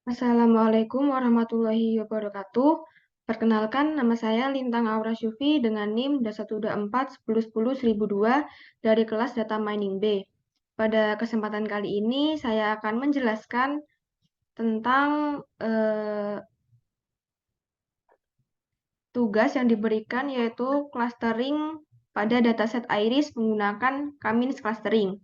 Assalamualaikum warahmatullahi wabarakatuh. Perkenalkan, nama saya Lintang Aura Syufi dengan NIM 12410101002 dari kelas Data Mining B. Pada kesempatan kali ini, saya akan menjelaskan tentang tugas yang diberikan, yaitu clustering pada dataset Iris menggunakan Kamins clustering.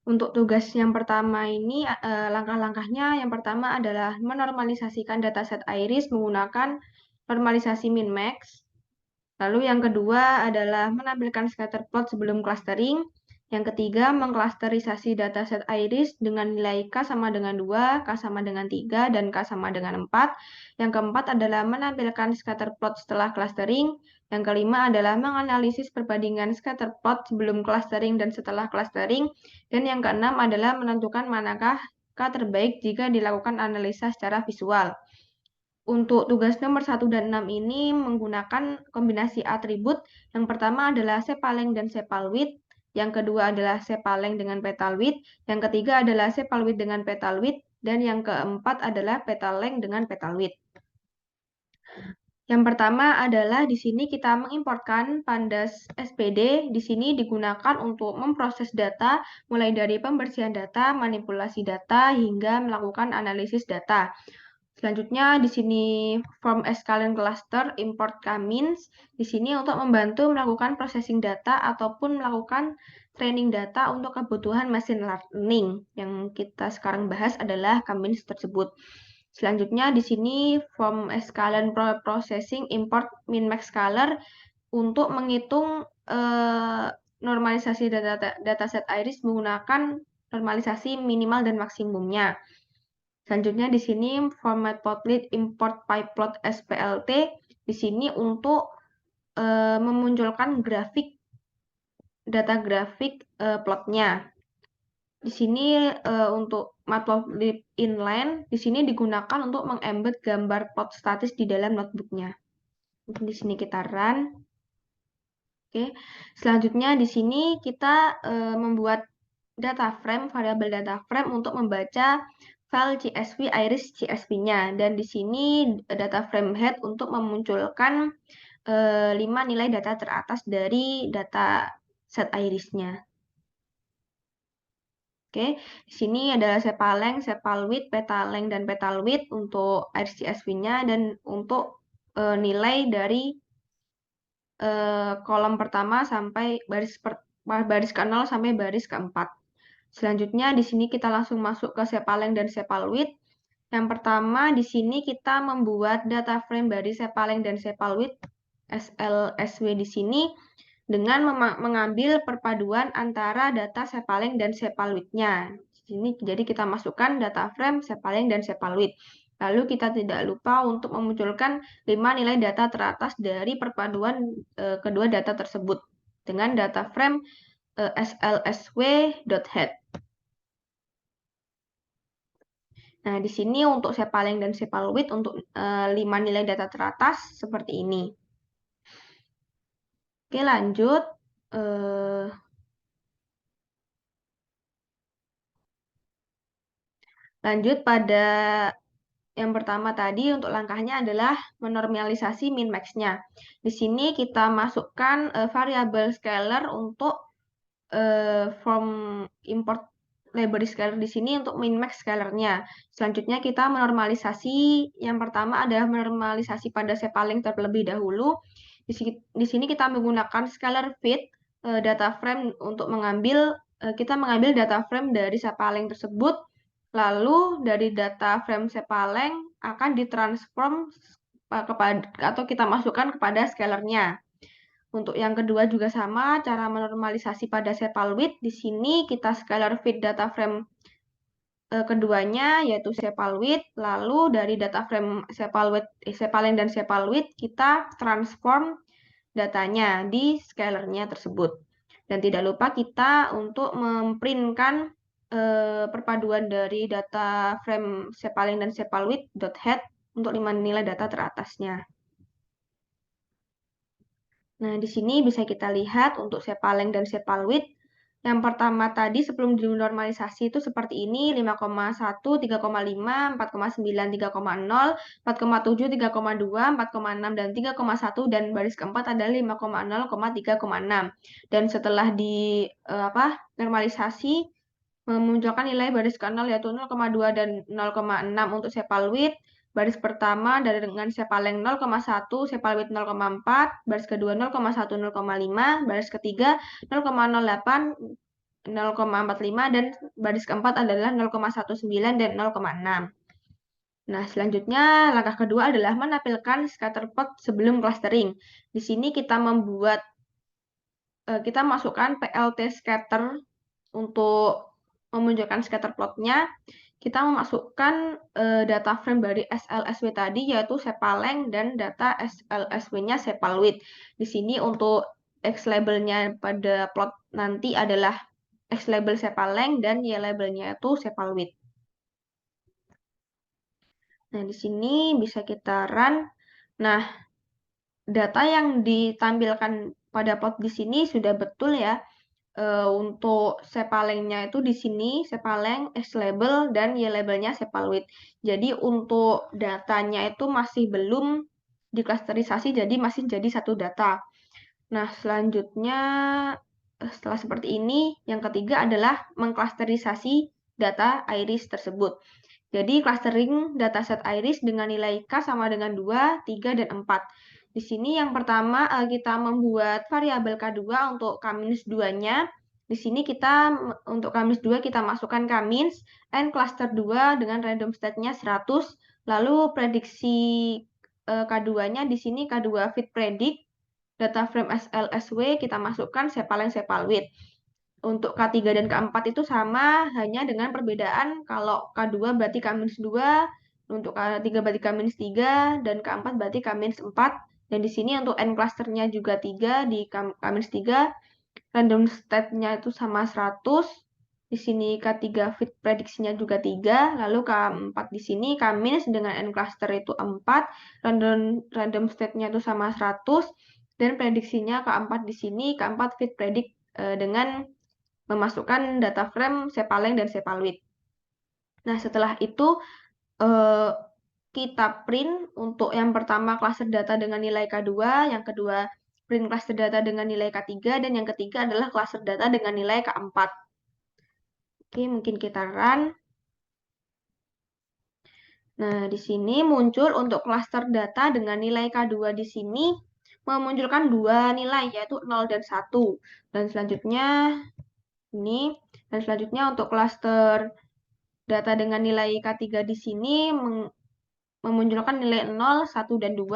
Untuk tugas yang pertama ini, langkah-langkahnya yang pertama adalah menormalisasikan dataset Iris menggunakan normalisasi min-max. Lalu yang kedua adalah menampilkan scatter plot sebelum clustering. Yang ketiga, mengklasterisasi dataset Iris dengan nilai K sama dengan 2, K sama dengan 3, dan K sama dengan 4. Yang keempat adalah menampilkan scatter plot setelah clustering. Yang kelima adalah menganalisis perbandingan scatter plot sebelum clustering dan setelah clustering. Dan yang keenam adalah menentukan manakah K terbaik jika dilakukan analisa secara visual. Untuk tugas nomor 1 dan 6 ini menggunakan kombinasi atribut. Yang pertama adalah sepaleng dan sepalwidth. Yang kedua adalah sepaleng dengan petalwidth. Yang ketiga adalah sepalwidth dengan petalwidth. Dan yang keempat adalah petaleng dengan petalwidth. Yang pertama adalah di sini kita mengimportkan pandas SPD. Di sini digunakan untuk memproses data, mulai dari pembersihan data, manipulasi data, hingga melakukan analisis data. Selanjutnya di sini from scalene cluster import Kamins. Di sini untuk membantu melakukan processing data ataupun melakukan training data untuk kebutuhan machine learning. Yang kita sekarang bahas adalah Kamins tersebut. Selanjutnya di sini from scalene processing import min-max scalar untuk menghitung normalisasi dataset Iris menggunakan normalisasi minimal dan maksimumnya. Selanjutnya di sini format plotlet import pyplot SPLT. Di sini untuk memunculkan data grafik plotnya. Di sini untuk matplotlib inline di sini digunakan untuk mengembed gambar plot statis di dalam notebooknya. Di sini kita run. Oke. Selanjutnya di sini kita membuat data frame, variabel data frame untuk membaca file CSV iris CSV-nya. Dan di sini data frame head untuk memunculkan 5 nilai data teratas dari data set iris-nya. Oke, di sini adalah sepaleng, sepalwidth, petaleng, dan petalwidth untuk iris CSV-nya dan untuk nilai dari kolom pertama sampai baris ke-0 sampai baris ke-4. Selanjutnya di sini kita langsung masuk ke sepaleng dan sepalwidth. Yang pertama di sini kita membuat data frame dari sepaleng dan sepalwidth SLSW di sini dengan mengambil perpaduan antara data sepaleng dan sepalwidth-nya. Jadi kita masukkan data frame sepaleng dan sepalwidth. Lalu kita tidak lupa untuk memunculkan 5 nilai data teratas dari perpaduan kedua data tersebut dengan data frame slsw.head. Nah, di sini untuk sepaleng dan sepalwidth untuk 5 nilai data teratas seperti ini. Oke, lanjut. Lanjut pada yang pertama tadi untuk langkahnya adalah menormalisasi min-max-nya. Di sini kita masukkan variabel scalar untuk from import library scalar di sini untuk min-max scalarnya. Selanjutnya kita menormalisasi, yang pertama adalah menormalisasi pada sepaleng terlebih dahulu. Di sini kita menggunakan scalar fit data frame untuk kita mengambil data frame dari sepaleng tersebut. Lalu dari data frame sepaleng akan ditransform atau kita masukkan kepada scalarnya. Untuk yang kedua juga sama, cara menormalisasi pada sepalwidth. Di sini kita scalar fit data frame keduanya, yaitu sepalwidth. Lalu dari data frame sepaleng dan sepalwidth, kita transform datanya di scalarnya tersebut. Dan tidak lupa kita untuk memprintkan perpaduan dari data frame sepaleng dan sepalwidth.head untuk 5 nilai data teratasnya. Nah, di sini bisa kita lihat untuk sepaleng dan sepalwidth Yang pertama tadi sebelum dinormalisasi itu seperti ini, 5,1, 3,5, 4,9, 3,0, 4,7, 3,2, 4,6, dan 3,1, dan baris keempat adalah 5,0, 3,6. Dan setelah normalisasi, memunculkan nilai baris ke-0 yaitu 0,2 dan 0,6 untuk sepalwit. Baris pertama dengan sepaleng 0,1, sepalwit 0,4, baris kedua 0,1, 0,5, baris ketiga 0,08, 0,45, dan baris keempat adalah 0,19 dan 0,6. Nah, selanjutnya langkah kedua adalah menampilkan scatter plot sebelum clustering. Di sini kita masukkan PLT scatter untuk memunculkan scatter plotnya. Kita memasukkan data frame dari SLSW tadi, yaitu sepaleng, dan data SLSW-nya sepalwidth. Di sini untuk X labelnya pada plot nanti adalah X label sepaleng dan Y labelnya itu sepalwidth. Nah, di sini bisa kita run. Nah, data yang ditampilkan pada plot di sini sudah betul ya. Untuk sepalengnya itu di sini sepaleng, X label, dan Y labelnya sepalwidth. Jadi untuk datanya itu masih belum diklasterisasi, jadi masih jadi satu data. Nah, selanjutnya setelah seperti ini, yang ketiga adalah mengklasterisasi data iris tersebut. Jadi clustering dataset iris dengan nilai K sama dengan 2, 3, dan 4. Di sini yang pertama kita membuat variabel K2 untuk K-2-nya. Di sini untuk K-2 kita masukkan K- and cluster 2 dengan random state-nya 100. Lalu prediksi K2-nya di sini K2 fit predict. Data frame SLSW kita masukkan sepaleng sepalwidth. Untuk K3 dan K4 itu sama, hanya dengan perbedaan kalau K2 berarti K-2, untuk K3 berarti K-3, dan K4 berarti K-4. Dan di sini untuk N clusternya juga 3, di K-3, random state-nya itu sama 100. Di sini K3 fit prediksinya juga 3, lalu K4 di sini K- dengan N cluster itu 4, random state-nya itu sama 100, dan prediksinya K4 di sini, K4 fit predict dengan memasukkan data frame sepaleng dan sepalwidth. Nah, setelah itu kita print untuk yang pertama cluster data dengan nilai K2, yang kedua print cluster data dengan nilai K3, dan yang ketiga adalah cluster data dengan nilai K4. Oke, mungkin kita run. Nah, di sini muncul untuk cluster data dengan nilai K2 di sini memunculkan dua nilai, yaitu 0 dan 1. Dan selanjutnya ini, dan selanjutnya untuk cluster data dengan nilai K3 di sini memunculkan nilai 0, 1, dan 2.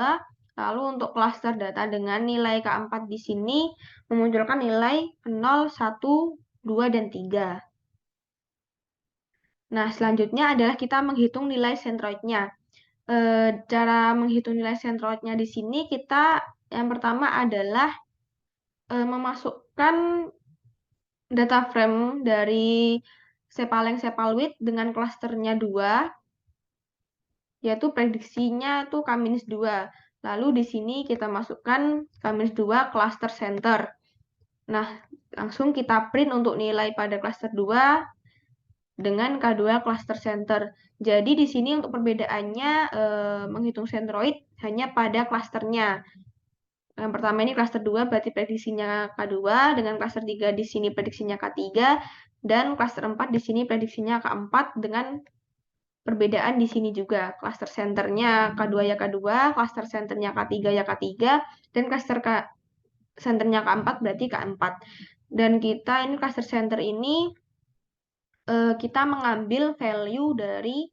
Lalu untuk cluster data dengan nilai K4 di sini memunculkan nilai 0, 1, 2, dan 3. Nah, selanjutnya adalah kita menghitung nilai centroidnya. Cara menghitung nilai centroidnya di sini yang pertama adalah memasukkan data frame dari sepaleng sepalwidth dengan klasternya 2, yaitu prediksinya itu K-2. Lalu di sini kita masukkan K-2 cluster center. Nah, langsung kita print untuk nilai pada cluster 2 dengan K2 cluster center. Jadi di sini untuk perbedaannya menghitung centroid hanya pada klasternya. Yang pertama ini cluster 2 berarti prediksinya K2, dengan cluster 3 di sini prediksinya K3, dan cluster 4 di sini prediksinya K4 dengan perbedaan di sini juga. Cluster centernya K2 ya K2, cluster centernya K3 ya K3, dan cluster centernya K4 berarti K4. Dan ini cluster center ini kita mengambil value dari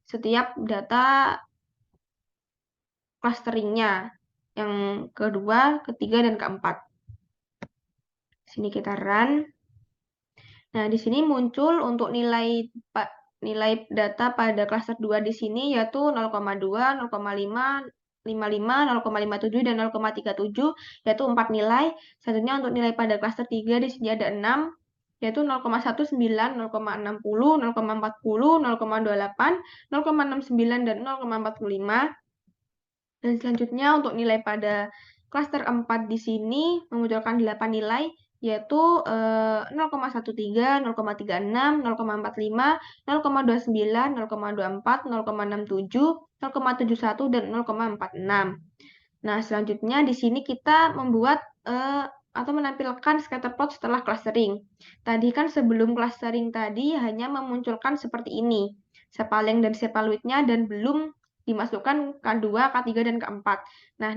setiap data clusteringnya. Yang kedua, ketiga, dan keempat. Sini kita run. Nah, di sini muncul untuk nilai data pada cluster 2 di sini yaitu 0,2, 0,5, 55, 0,57, dan 0,37, yaitu 4 nilai. Selanjutnya untuk nilai pada cluster 3 di sini ada 6, yaitu 0,19, 0,60, 0,40, 0,28, 0,69, dan 0,45. Dan selanjutnya untuk nilai pada cluster 4 di sini memunculkan 8 nilai, yaitu 0,13, 0,36, 0,45, 0,29, 0,24, 0,67, 0,71, dan 0,46. Nah, selanjutnya di sini kita membuat atau menampilkan scatter plot setelah clustering. Tadi kan sebelum clustering tadi hanya memunculkan seperti ini, sepaleng dan sepalwidth-nya, dan belum dimasukkan K2, K3, dan K4. Nah,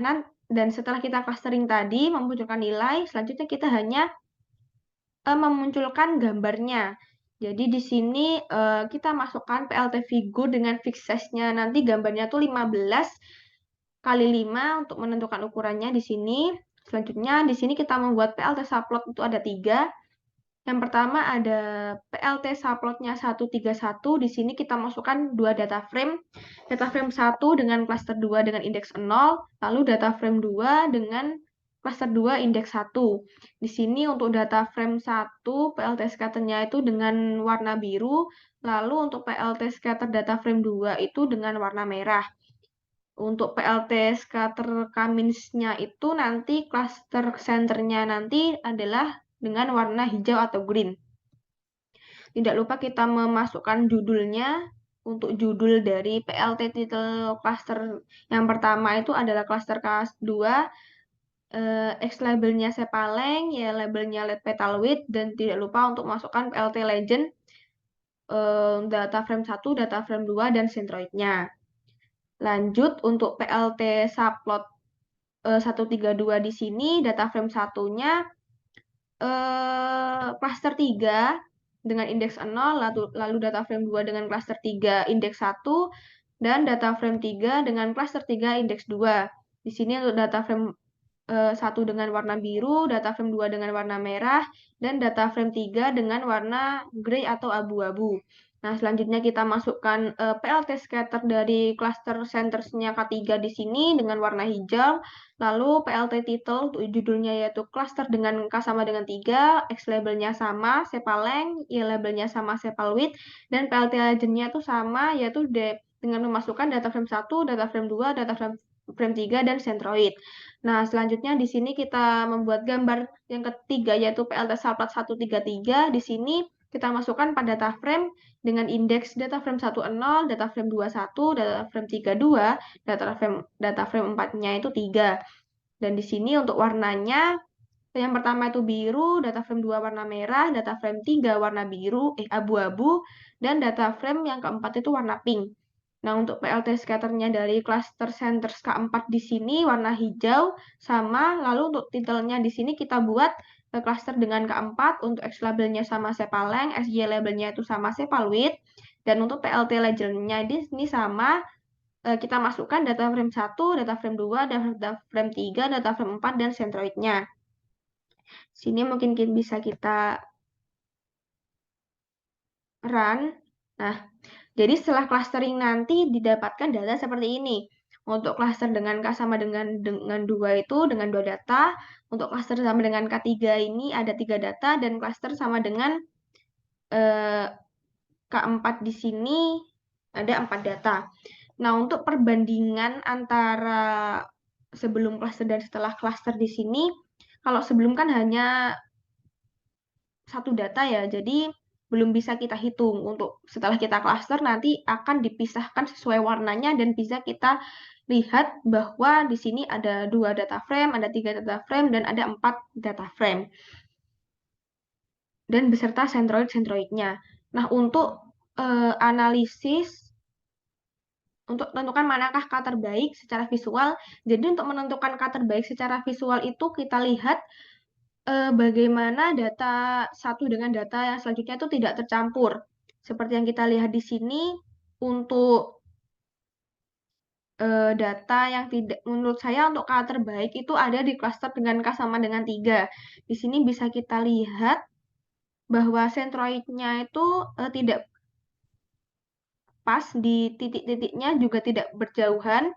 dan setelah kita clustering tadi memunculkan nilai, selanjutnya kita hanya memunculkan gambarnya. Jadi di sini kita masukkan PLT figure dengan fixed size-nya. Nanti gambarnya tuh 15 kali 5 untuk menentukan ukurannya di sini. Selanjutnya di sini kita membuat PLT subplot itu ada 3. Yang pertama ada PLT subplotnya 131. Di sini kita masukkan 2 data frame. Data frame 1 dengan cluster 2 dengan indeks 0, lalu data frame 2 dengan cluster 2 indeks 1. Di sini untuk data frame 1 PLT scatter-nya itu dengan warna biru, lalu untuk PLT scatter data frame 2 itu dengan warna merah. Untuk PLT scatter Cummins-nya itu nanti cluster center-nya nanti adalah dengan warna hijau atau green. Tidak lupa kita memasukkan judulnya. Untuk judul dari PLT title cluster yang pertama itu adalah cluster K2, X labelnya sepaleng, Y labelnya LED petal width, dan tidak lupa untuk masukkan PLT legend, data frame 1, data frame 2, dan centroid-nya. Lanjut untuk PLT subplot 132 di sini, data frame 1-nya cluster 3 dengan indeks 0, lalu data frame 2 dengan cluster 3 indeks 1, dan data frame 3 dengan cluster 3 indeks 2. Di sini untuk data frame 1 dengan warna biru, data frame 2 dengan warna merah, dan data frame 3 dengan warna grey atau abu-abu. Nah, selanjutnya kita masukkan PLT scatter dari cluster centers-nya K3 di sini dengan warna hijau. Lalu PLT title untuk judulnya yaitu cluster dengan K sama dengan 3, X labelnya sama, sepaleng, Y labelnya sama, sepal width, dan PLT legend-nya itu sama, yaitu dengan memasukkan data frame 1, data frame 2, data frame 3, dan centroid. Nah, selanjutnya di sini kita membuat gambar yang ketiga yaitu PLT subplot 133. Di sini kita masukkan pada data frame dengan indeks data frame 10, data frame 21, data frame 32, data frame 4-nya itu 3. Dan di sini untuk warnanya yang pertama itu biru, data frame 2 warna merah, data frame 3 warna biru, abu-abu, dan data frame yang keempat itu warna pink. Nah, untuk PLT scatter-nya dari cluster centers K4 di sini warna hijau sama, lalu untuk titelnya di sini kita buat cluster dengan K4, untuk X labelnya sama sepaleng, SY labelnya itu sama sepal width, dan untuk PLT legend-nya di sini sama, kita masukkan data frame 1, data frame 2, data frame 3, data frame 4, dan centroid-nya. Sini mungkin bisa kita run. Nah, jadi setelah clustering nanti didapatkan data seperti ini. Untuk cluster dengan K sama dengan 2 itu dengan 2 data. Untuk cluster sama dengan K3 ini ada 3 data. Dan cluster sama dengan K4 di sini ada 4 data. Nah, untuk perbandingan antara sebelum cluster dan setelah cluster di sini, kalau sebelum kan hanya satu data ya, jadi belum bisa kita hitung. Untuk setelah kita cluster nanti akan dipisahkan sesuai warnanya dan bisa kita lihat bahwa di sini ada 2 data frame, ada 3 data frame, dan ada 4 data frame. Dan beserta centroid-centroidnya. Nah, untuk analisis untuk menentukan manakah K terbaik secara visual. Jadi untuk menentukan K terbaik secara visual itu kita lihat bagaimana data satu dengan data yang selanjutnya itu tidak tercampur. Seperti yang kita lihat di sini, untuk data yang tidak, menurut saya untuk K terbaik itu ada di cluster dengan K sama dengan 3. Di sini bisa kita lihat bahwa centroidnya itu tidak pas di titik-titiknya, juga tidak berjauhan.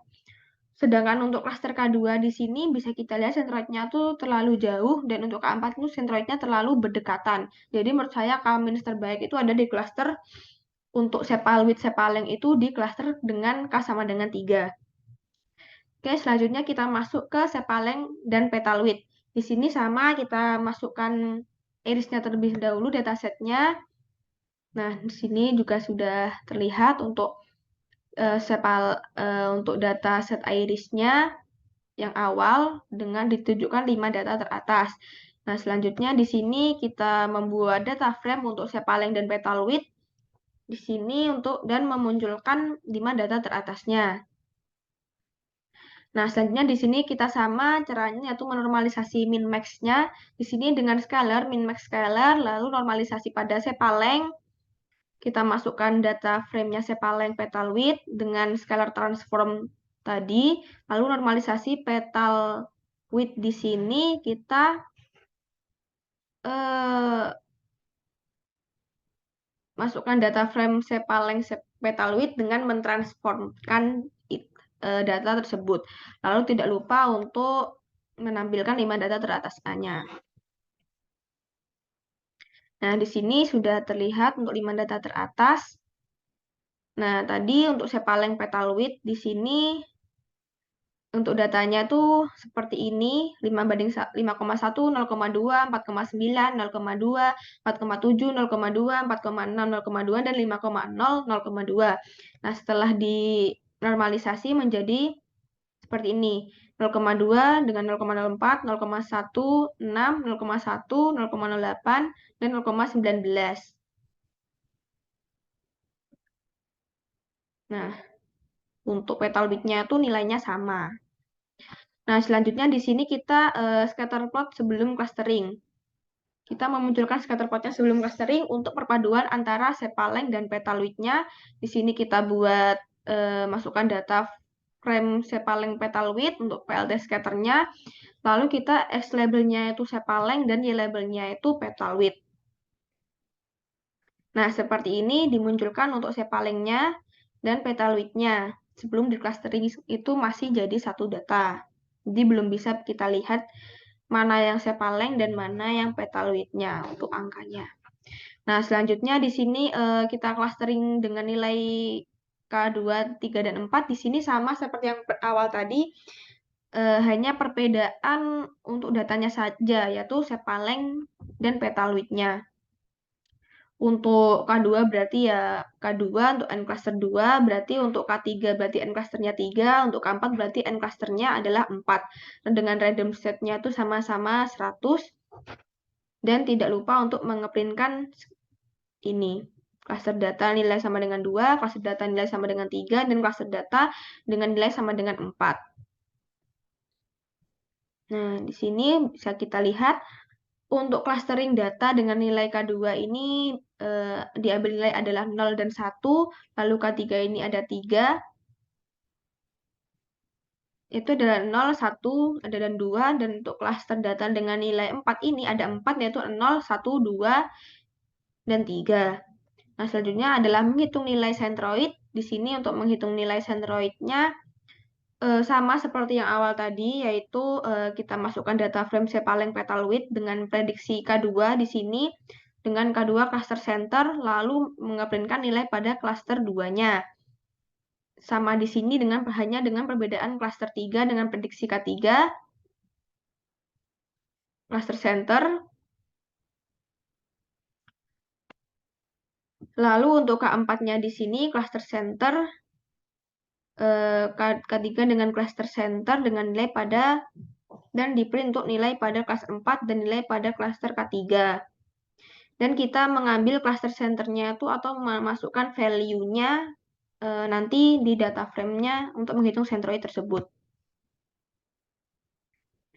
Sedangkan untuk cluster K2 di sini bisa kita lihat centroidnya tuh terlalu jauh, dan untuk K4 itu centroidnya terlalu berdekatan. Jadi menurut saya K- terbaik itu ada di cluster untuk sepal width sepaleng itu di cluster dengan K sama dengan 3. Oke, selanjutnya kita masuk ke sepaleng dan petal width. Di sini sama, kita masukkan irisnya terlebih dahulu, datasetnya. Nah, di sini juga sudah terlihat untuk untuk dataset irisnya yang awal dengan ditunjukkan 5 data teratas. Nah, selanjutnya di sini kita membuat data frame untuk Sepaleng dan Petal Width di sini dan memunculkan 5 data teratasnya. Nah, selanjutnya di sini kita sama caranya yaitu menormalisasi min max-nya. Di sini dengan scalar, min max scalar, lalu normalisasi pada Sepaleng. Kita masukkan data frame-nya Sepaleng petal width dengan scalar transform tadi, lalu normalisasi petal width di sini kita masukkan data frame Sepaleng petal width dengan mentransformkan data tersebut. Lalu tidak lupa untuk menampilkan 5 data teratasnya. Nah, di sini sudah terlihat untuk 5 data teratas. Nah, tadi untuk Sepaleng petal width di sini untuk datanya tuh seperti ini, 5:5,1, 0,2, 4,9, 0,2, 4,7, 0,2, 4,6, 0,2, dan 5,0, 0,2. Nah, setelah dinormalisasi menjadi seperti ini, 0,2 dengan 0,04, 0,16, 0,1, 0,08, dan 0,19. Nah, untuk petal width-nya itu nilainya sama. Nah, selanjutnya di sini kita scatter plot sebelum clustering. Kita memunculkan scatter plotnya sebelum clustering untuk perpaduan antara Sepaleng dan petal width-nya. Di sini kita buat masukkan data frame Sepaleng petal width untuk PLT scatternya. Lalu kita X labelnya itu Sepaleng dan Y labelnya itu petal width. Nah, seperti ini dimunculkan untuk Sepalengnya dan petal width-nya. Sebelum di clustering itu masih jadi satu data. Jadi belum bisa kita lihat mana yang Sepaleng dan mana yang petal width-nya untuk angkanya. Nah, selanjutnya di sini kita clustering dengan nilai K2, 3, dan 4. Di sini sama seperti yang awal tadi, hanya perbedaan untuk datanya saja, yaitu Sepaleng dan petal width-nya. Untuk K2 berarti ya K2 untuk N cluster 2, berarti untuk K3 berarti N clusternya 3, untuk K4 berarti N clusternya adalah 4. Dan dengan random set-nya itu sama-sama 100. Dan tidak lupa untuk mengeprintkan ini. Cluster data nilai sama dengan 2, cluster data nilai sama dengan 3, dan cluster data dengan nilai sama dengan 4. Nah, di sini bisa kita lihat untuk clustering data dengan nilai K2 ini diambil nilai adalah 0 dan 1, lalu K3 ini ada 3, itu adalah 0, 1, ada dan 2, dan untuk cluster data dengan nilai 4 ini ada 4, yaitu 0, 1, 2, dan 3. Nah, selanjutnya adalah menghitung nilai centroid. Di sini untuk menghitung nilai centroidnya sama seperti yang awal tadi, yaitu kita masukkan data frame Sepaleng petal width dengan prediksi K2 di sini, dengan K2 cluster center, lalu mengeprintkan nilai pada cluster 2-nya. Sama di sini hanya dengan perbedaan cluster 3 dengan prediksi K3, cluster center. Lalu untuk K4-nya di sini cluster center, K3 dengan cluster center dengan nilai pada, dan di print untuk nilai pada kelas 4 dan nilai pada cluster K3. Dan kita mengambil cluster centernya itu atau memasukkan value-nya nanti di data frame-nya untuk menghitung centroid tersebut.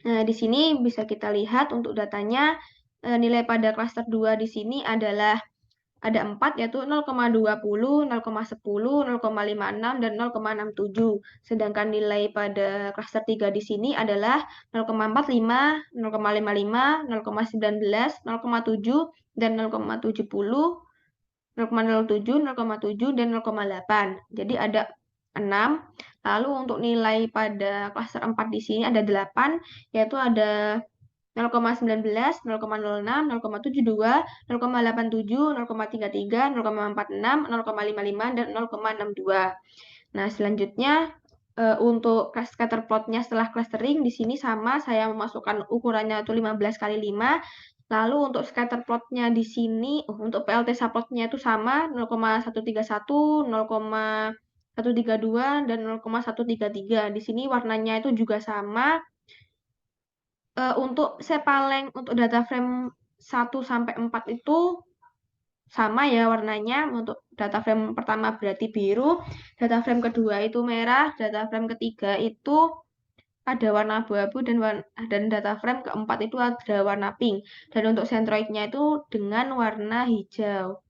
Nah, di sini bisa kita lihat untuk datanya nilai pada cluster 2 di sini adalah ada 4, yaitu 0,20, 0,10, 0,56, dan 0,67. Sedangkan nilai pada cluster 3 di sini adalah 0,45, 0,55, 0,19, 0,7, dan 0,70, 0,07, 0,7, dan 0,8. Jadi ada 6. Lalu untuk nilai pada cluster 4 di sini ada 8, yaitu ada 0,19, 0,06, 0,72, 0,87, 0,33, 0,46, 0,55, dan 0,62. Nah, selanjutnya Untuk scatter plotnya setelah clustering di sini sama, saya memasukkan ukurannya itu 15 kali 5. Lalu untuk scatter plotnya di sini, untuk PLT subplotnya itu sama 0,131, 0,132 dan 0,133. Di sini warnanya itu juga sama. Untuk sepaleng untuk data frame 1 sampai 4 itu sama ya warnanya. Untuk data frame pertama berarti biru, data frame kedua itu merah, data frame ketiga itu ada warna abu-abu dan data frame keempat itu ada warna pink. Dan untuk centroidnya itu dengan warna hijau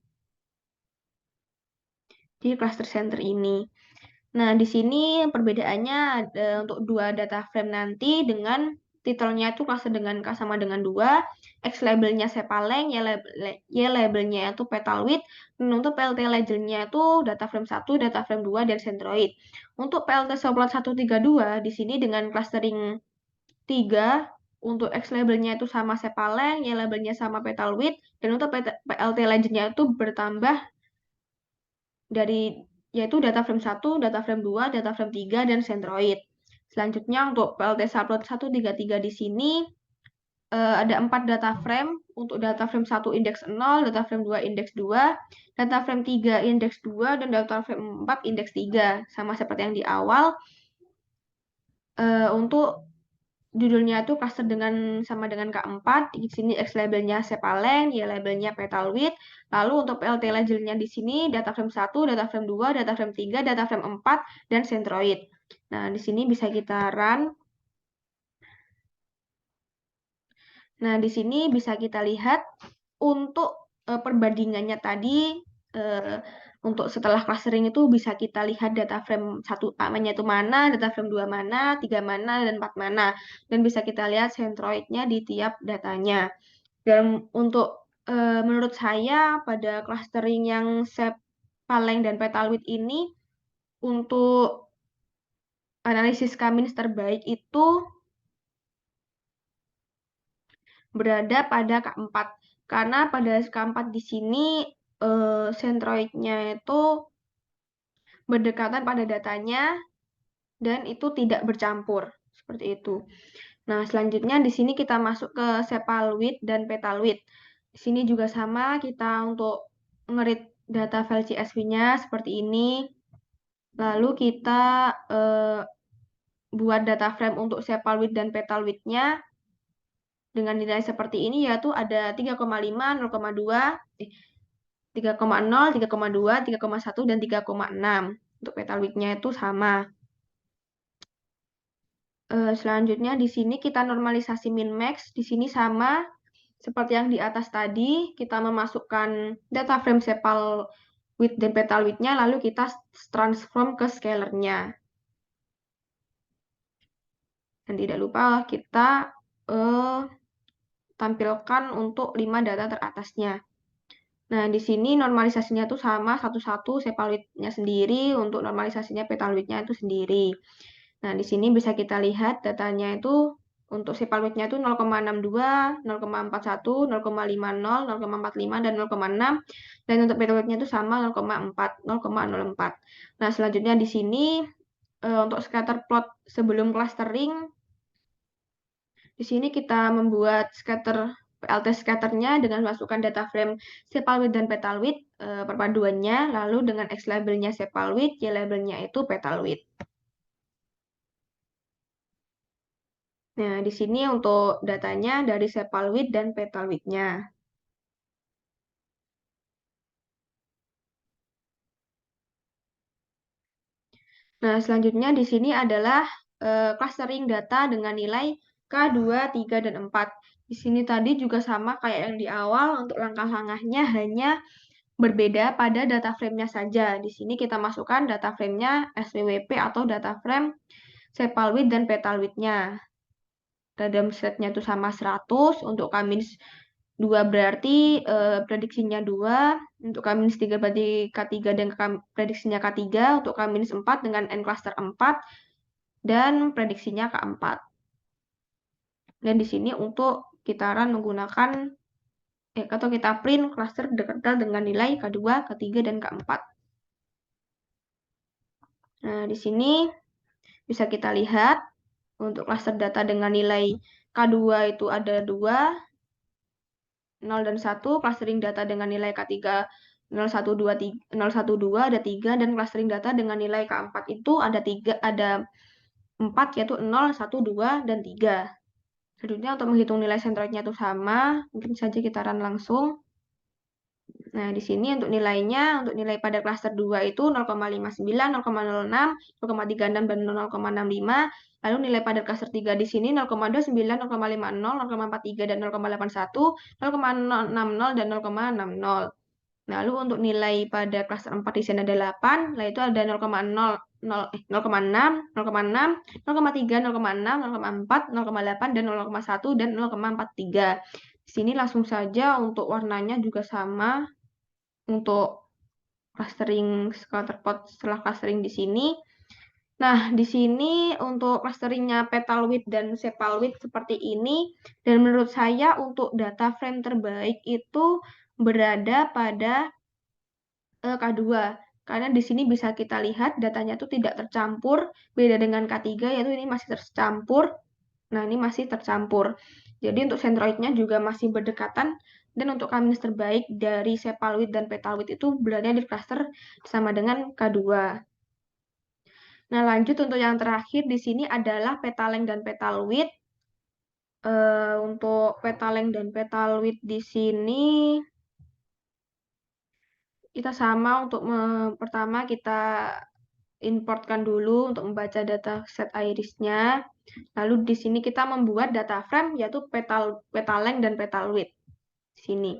di cluster center ini. Nah, di sini perbedaannya ada untuk dua data frame nanti dengan titelnya itu dengan sama dengan 2, X labelnya sepaleng, Y labelnya itu petal width, dan untuk PLT legelnya itu data frame 1, data frame 2, dan centroid. Untuk PLT subplot 132 di sini dengan clustering 3, untuk X labelnya itu sama sepaleng, Y labelnya sama petal width, dan untuk PLT legelnya itu bertambah dari yaitu data frame 1, data frame 2, data frame 3, dan centroid. Selanjutnya untuk PLT subplot 133 di sini ada 4 data frame. Untuk data frame 1 indeks 0, data frame 2 indeks 2, data frame 3 indeks 2, dan data frame 4 indeks 3. Sama seperti yang di awal. Untuk judulnya itu cluster sama dengan K4. Di sini X labelnya sepaleng, Y labelnya petal width. Lalu untuk PLT legelnya di sini data frame 1, data frame 2, data frame 3, data frame 4, dan centroid. Nah, di sini bisa kita run. Nah, di sini bisa kita lihat untuk perbandingannya tadi untuk setelah clustering itu bisa kita lihat data frame 1A-nya itu mana, data frame 2 mana, 3 mana, dan 4 mana. Dan bisa kita lihat centroidnya di tiap datanya. Dan untuk menurut saya pada clustering yang sepaleng dan petal width ini untuk analisis K-means terbaik itu berada pada K4. Karena pada K4 di sini centroidnya itu berdekatan pada datanya dan itu tidak bercampur. Seperti itu. Nah, selanjutnya di sini kita masuk ke sepal width dan petal width. Di sini juga sama, kita untuk ngerit data file CSV-nya seperti ini. Lalu kita buat data frame untuk sepal width dan petal width-nya dengan nilai seperti ini, yaitu ada 3,5, 0,2, 3,0, 3,2, 3,1, dan 3,6. Untuk petal width-nya itu sama. Selanjutnya di sini kita normalisasi min max. Di sini sama seperti yang di atas tadi, kita memasukkan data frame sepal width dan petal width-nya, lalu kita transform ke scalar-nya. Dan tidak lupa kita tampilkan untuk 5 data teratasnya. Nah, di sini normalisasinya itu sama, satu-satu sepal width-nya sendiri, untuk normalisasinya petal width-nya itu sendiri. Nah, di sini bisa kita lihat datanya itu untuk sepal width-nya itu 0,62, 0,41, 0,50, 0,45, dan 0,6. Dan untuk petal width-nya itu sama 0,4, 0,04. Nah, selanjutnya di sini untuk scatter plot sebelum clustering, di sini kita membuat PLT scatternya dengan masukkan data frame sepal width dan petal width perpaduannya, lalu dengan X labelnya sepal width, Y labelnya itu petal width. Nah, di sini untuk datanya dari sepal width dan petal width-nya. Nah, selanjutnya di sini adalah clustering data dengan nilai K2, 3, dan 4. Di sini tadi juga sama kayak yang di awal, untuk langkah-langkahnya hanya berbeda pada data frame-nya saja. Di sini kita masukkan data frame-nya SWWP atau data frame sepal width dan petal width-nya. Random set-nya itu sama 100, untuk K-2 berarti prediksinya 2, untuk K-3 berarti K3 dan prediksinya K3, untuk K-4 dengan N cluster 4, dan prediksinya K4. Dan di sini untuk kita run menggunakan atau kita print cluster dekat dengan nilai K2, K3, dan K4. Nah, di sini Bisa kita lihat untuk klaster data dengan nilai K2 itu ada 2, 0 dan 1, clustering data dengan nilai K3 0, 1, 2, 0, 1, 2 ada 3, dan clustering data dengan nilai K4 itu ada 4, yaitu 0, 1, 2, dan 3. Selanjutnya untuk menghitung nilai sentroidnya itu sama, mungkin saja kita run langsung. Nah, di sini untuk nilainya, untuk nilai pada klaster 2 itu 0,59, 0,06, 0,36, dan 0,65. Lalu nilai pada klaster 3 di sini 0,29, 0,50, 0,43, dan 0,81, 0,60, dan 0,60. Lalu untuk nilai pada klaster 4 di sini ada 8, lalu itu ada 0,0, 0,6, 0,6, 0,3, 0,6, 0,4, 0,8, dan 0,1, dan 0,43. Di sini langsung saja untuk warnanya juga sama untuk clustering scatterplot setelah clustering di sini. Nah, di sini untuk clusteringnya petal width dan sepal width seperti ini. Dan menurut saya untuk data frame terbaik itu berada pada K2. Karena di sini bisa kita lihat datanya itu tidak tercampur. Beda dengan K3 yaitu ini masih tercampur. Nah, ini masih tercampur. Jadi untuk centroidnya juga masih berdekatan. Dan untuk K- terbaik dari sepal width dan petal width itu berada di cluster sama dengan K2. Nah, lanjut untuk yang terakhir di sini adalah petal length dan petal width. Untuk petal length dan petal width di sini kita sama untuk pertama kita importkan dulu untuk membaca data set irisnya. Lalu di sini kita membuat data frame yaitu petal length dan petal width. Di sini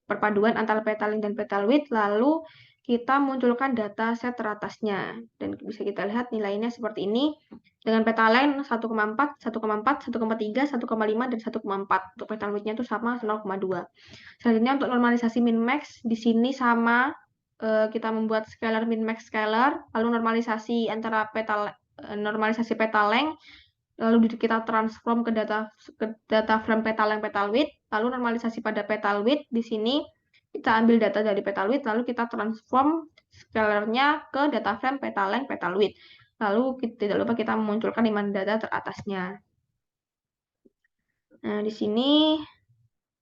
perpaduan antara petal length dan petal width, lalu kita munculkan data set teratasnya. Dan bisa kita lihat nilainya seperti ini. Dengan petal length 1,4, 1,4, 1,3, 1,5, dan 1,4. Untuk petal width-nya itu sama 0,2. Selanjutnya untuk normalisasi min max di sini sama, kita membuat scalar min max scalar, lalu normalisasi antara normalisasi petal length, lalu kita transform ke data frame petal length petal width, lalu normalisasi pada petal width di sini kita ambil data dari petal width, lalu kita transform scalarnya ke data frame petal length petal width. Lalu tidak lupa kita memunculkan 5 data teratasnya. Nah, di sini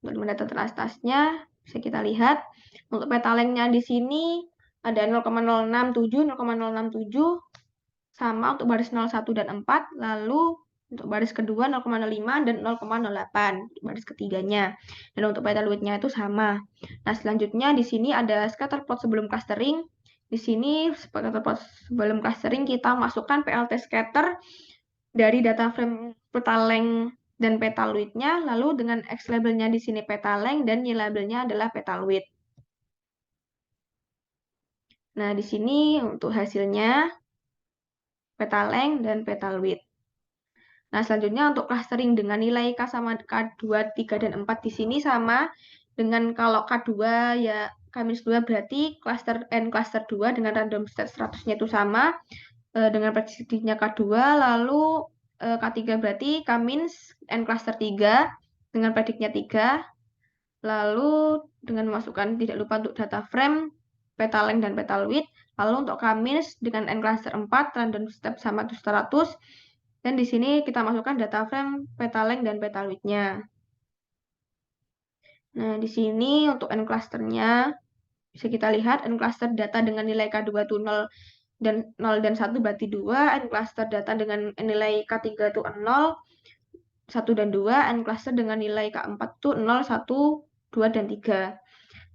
untuk data teratasnya bisa kita lihat untuk peta length-nya di sini ada 0,067, 0,067 sama untuk baris 01 dan 4, lalu untuk baris kedua 0,05 dan 0,08 baris ketiganya. Dan untuk petal width-nya itu sama. Nah, selanjutnya di sini ada scatter plot sebelum clustering. Di sini scatter plot sebelum clustering kita masukkan PLT scatter dari data frame petal length dan petal width-nya, lalu dengan X labelnya di sini petal length dan Y labelnya adalah petal width. Nah, di sini untuk hasilnya petal length dan petal width. Nah, selanjutnya untuk clustering dengan nilai K sama K2, 3, dan 4 di sini sama dengan kalau K2 ya K-2 berarti cluster N cluster 2 dengan random state 100-nya itu sama dengan prediksinya K2, lalu K3 berarti K-N cluster 3 dengan prediknya 3, lalu dengan memasukkan tidak lupa untuk data frame, petal length, dan petal width, lalu untuk K- dengan N cluster 4, random step sama 100, dan di sini kita masukkan data frame, petal length, dan petal width-nya. Nah, di sini untuk N cluster-nya bisa kita lihat N cluster data dengan nilai K2 itu 0 dan 1 berarti 2, N cluster data dengan nilai K3 itu 0, 1 dan 2, N cluster dengan nilai K4 itu 0, 1, 2, dan 3.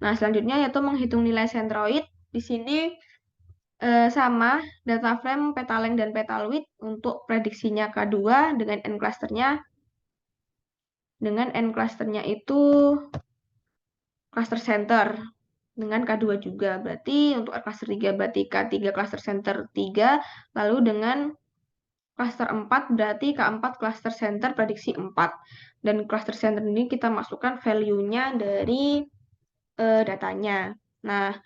Nah, selanjutnya yaitu menghitung nilai centroid. Di sini sama data frame, petal length, dan petal width untuk prediksinya K2 dengan N clusternya. Dengan N clusternya itu cluster center dengan K2 juga. Berarti untuk cluster 3 berarti K3 cluster center 3, lalu dengan cluster 4 berarti K4 cluster center prediksi 4. Dan cluster center ini kita masukkan value-nya dari datanya. Nah,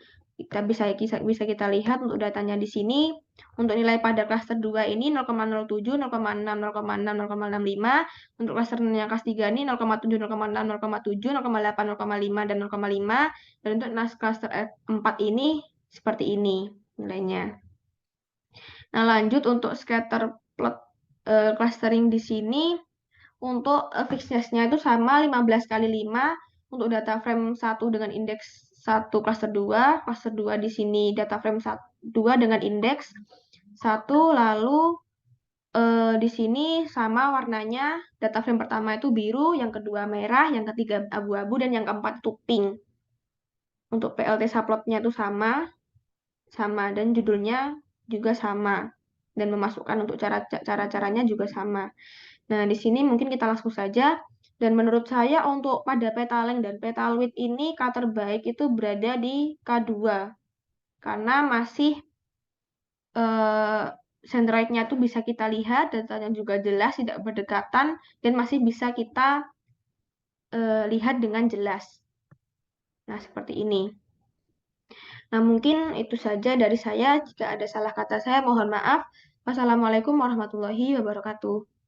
kita bisa kita lihat untuk datanya di sini. Untuk nilai pada cluster 2 ini 0,07, 0,6, 0,6, 0,65. Untuk cluster yang kelas 3 ini 0,7, 0,6, 0,7, 0,8, 0,5, dan 0,5. Dan untuk cluster 4 ini seperti ini nilainya. Nah, lanjut untuk scatter plot clustering di sini untuk fixedness-nya itu sama 15 kali 5 untuk data frame 1 dengan indeks 1 cluster 2 di sini data frame 2 dengan indeks 1, lalu di sini sama warnanya, data frame pertama itu biru, yang kedua merah, yang ketiga abu-abu, dan yang keempat itu pink. Untuk PLT subplotnya itu sama, dan judulnya juga sama. Dan memasukkan untuk cara-caranya juga sama. Nah, di sini mungkin kita langsung saja. Dan menurut saya untuk pada petaling dan petal width ini K terbaik itu berada di K2. Karena masih centroidnya tuh bisa kita lihat, datanya juga jelas, tidak berdekatan, dan masih bisa kita lihat dengan jelas. Nah, seperti ini. Nah, mungkin itu saja dari saya. Jika ada salah kata saya, mohon maaf. Wassalamualaikum warahmatullahi wabarakatuh.